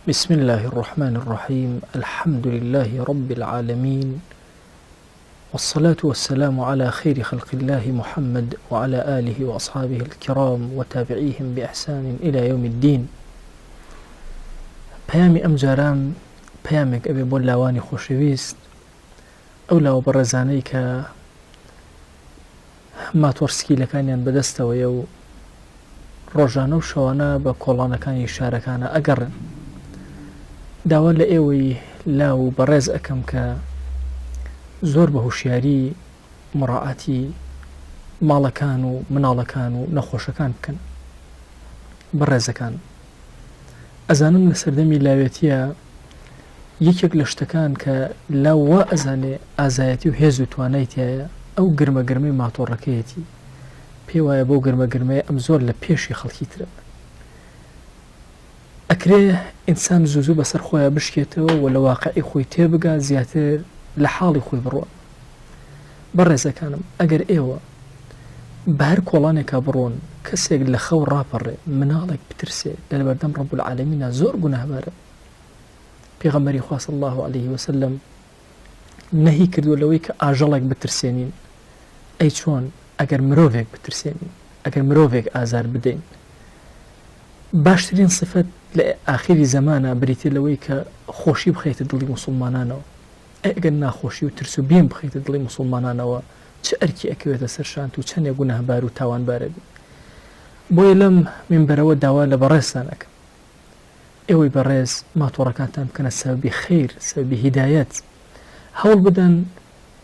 بسم الله الرحمن الرحيم. الحمد لله رب العالمين، والصلاة والسلام على خير خلق الله محمد وعلى آله وأصحابه الكرام وتابعيهم بإحسان إلى يوم الدين. پەیامی ئەم جاران پەیامێک ئەبێ بۆ لاوانی خۆشەویست، ئەو لاوە بەڕێزانەی کە ماتۆڕسکیلەکانیان بەدەستەوەیە و ڕۆژانە و شەوانە بە کۆڵانەکانی شارەکانە ئەگەڕن. داوا لە ئێوەی لاو بەڕێز ئەەکەم کە زۆر بە هوشیاری مڕاعاتی ماڵەکان و مناڵەکان و نەخۆشەکان بکەن. بەڕێزەکان، ئەزانم لە سەردەمی لاوێتیە یەکێک لە شتەکان کە لاو وا ئەزانێ ئازایەتی و هێز و توانای تایە ئەو گرمەگرمەی ماتۆڕەکەیەتی. پێی وایە بەو گرمەگرمەیە ئەم زۆر لە پێشی خەڵکی ترە. ئەکرێ ئینسان زوو بەسەر خۆیان بشکێتەوە و لە واقعی خۆی تێبگا زیاتر لە حاڵی خۆی بڕوە. بەڕێزەکانم، ئەگەر ئێوە بە هەر کۆڵانێکا بڕۆن کەسێک لە خەو ڕاپەڕێ، مناڵێک بترسێ لە لەبەردەم ڕەب العالەمینە زۆر گوناهبارە. پێغەمبەری خوا صلی الله عليه وسلم نەهی کردووە لەوەی کە ئاژەڵێک بترسێنین. ئەی چۆن ئەگەر مرۆڤێک بترسێنین، ئەگەر مرۆڤێک ئازار بدەین. باشترین صفەت لە ئاخری زەمانە بریتێ لەوەی کە خۆشی بخەیتە دڵی موسڵمانانەوە. ئەگەر ناخۆشی و ترس و بیم بخەیتە دڵی موسڵمانانەوە چه ئەرکی ئەکەوێتە سەر شانت و چەندێک گوناهبار و تاوانبارە بی. بۆیە لەم منبەرەوە داوا لە بەڕێزتان ئەکەم، ئێوەی بەڕێز ماتۆڕەکانتان بکەنە سەبەبی خەیر، سەبەبی هیدایەت. هەوڵ بدەن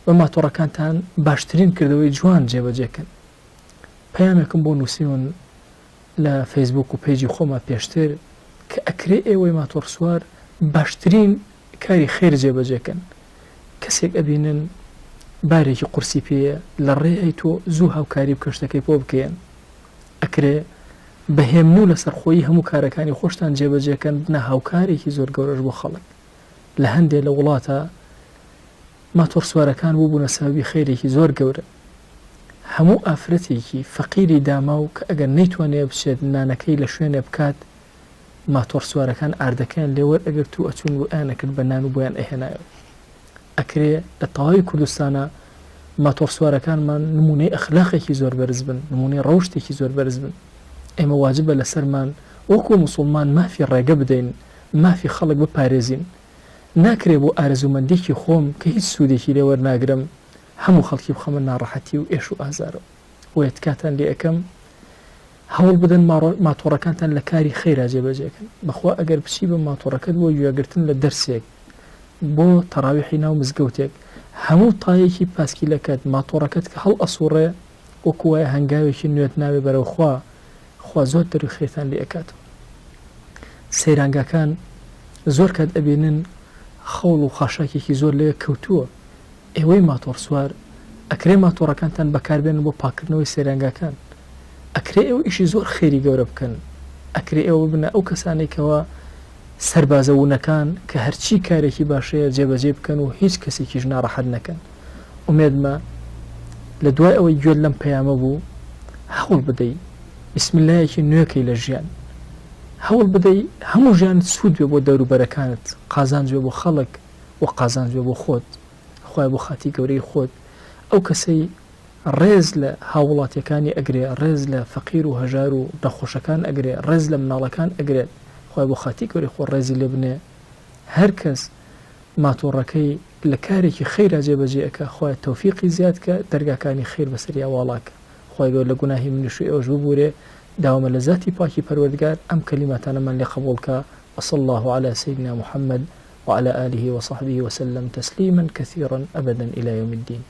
بە ماتۆڕەکانتان باشترین کردەوەی جوان جێبەجێکەن. پەیامێکم بۆ نووسیون لە فەیسبوک و پێیجی خۆمە پێشتر کە ئەکرێ ئێوەی ماتۆڕ سوار باشترین کاری خێر جێبەجێکەن. کەسێک ئەبینن بارێکی قورسی پێیە لە ڕێی تۆ زوو هاوکاری بکەشتەکەی بۆ بکەن. ئەکرێ بەهێمن و لەسەر خۆی هەموو کارەکانی خۆشتان جێبەجێکەن بنە هاوکارێکی زۆر گەورەش بۆ خەڵک. لە هەندێک لە وڵاتە ماتۆڕ سوارەکان بووبوونە سەبەبی خێرێکی زۆر گەورە. هەموو ئافرەتێکی فەقیری داما و کە ئەگەر نەیتوانێ بچێت نانەکەی لە شوێنێ بکات، ماتۆڕ سوارەکان ئاردەکەیان لێوەر ئەگەر تو ئەچون و ئەیانەکرد بە نان و بۆیان ئەهێنایەوە. ئەکرێ لە تەواوی کوردستانە ماتۆڕ سوارەکانمان نمونەی ئەخلاقێکی زۆر بەرز بن، نمونەی ڕەوشتێکی زۆر بەرز بن. ئێمە واجبە لەسەرمان وەکو موسڵمان مافی ڕێگە بدەین، مافی خەڵک بپارێزین. ناکرێ بۆ ئارەزومەندێکی خۆم کە هیچ سوودێکی لێ وەرناگرم هەموو خەڵکی بخەمە ناڕەحەتی و ئێش و ئازارەوە. بۆیە تکاتان لێ ئەەکەم هەوڵ بدەن ماتۆڕەکانتان لە کاری خەیرا جێبەجێکەن. بەخوا ئەگەر بچی بە ماتۆڕەکەت بۆ گوێگرتن لە دەرسێک، بۆ تەراویحی ناو مزگەوتێک، هەموو تایەکی پاسکیلەکەت ماتۆڕەکەت کە هەڵ ئەسوڕێ وەکو وایە هەنگاوێکی نوێت ناوێ بەرەو خوا زۆر دەروی خێتان لێ ئەکاتەوە. سەیرانگاکان زۆر کات ئەبینن خەوڵ و خاشاکێکی زۆر لێ کەوتووە. ئێوەی ماتۆڕ سوار ئەکرێ ماتۆڕەکانتان بەکاربێنن بۆ پاکردنەوەی سەیرانگاکان. ئەکرێ ئێوە ئیشی زۆر خێری گەورە بکەن. ئەکرێ ئێوە بنە ئەو کەسانێکەوە سەربازەوونەکان کە هەرچی کارێکی باشەیە جێبەجێ بکەن و هیچ کەسێکیش ناڕەحەت نەکەن. ئومێدمە لە دوای ئەوەی گوێت لەم پەیامە بوو هەوڵ بدەی بسمیلایەکی نوێکەی لە ژیان. هەوڵ بدەی هەموو ژیانت سوود بێ بۆ دەوروبەرەکانت، قازانج بێ بۆ خەڵک و قازانج بێ بۆ خۆت. خوای بۆ خاتی گەورەی خۆت ئەو کەسەی ڕێز لە هاوڵاتیەکانی ئەگرێ، ڕێز لە فەقیر و هەژار و نەخۆشەکان ئەگرێ، ڕێز لە مناڵەکان ئەگرێت. خوای بۆ خاتی گەورەی خۆ ڕێزی لێ بنێ. هەر کەس ماتۆڕەکەی لە کارێکی خەیرا جێبەجێ ئەکا، خوای تەوفیقی زیاد کە دەرگاکانی خێر بەسەریا واڵاکە. خوای گەورە لە گوناهی منیش و ئێوەش ببورێ. داوامە لە ذاتی پاکی پەروەردگار ئەم کەلیماتانەمان لێ قبوڵکە. وصلى الله على سيدنا محمد وعلى آله وصحبه وسلم تسليما كثيرا أبدا إلى يوم الدين.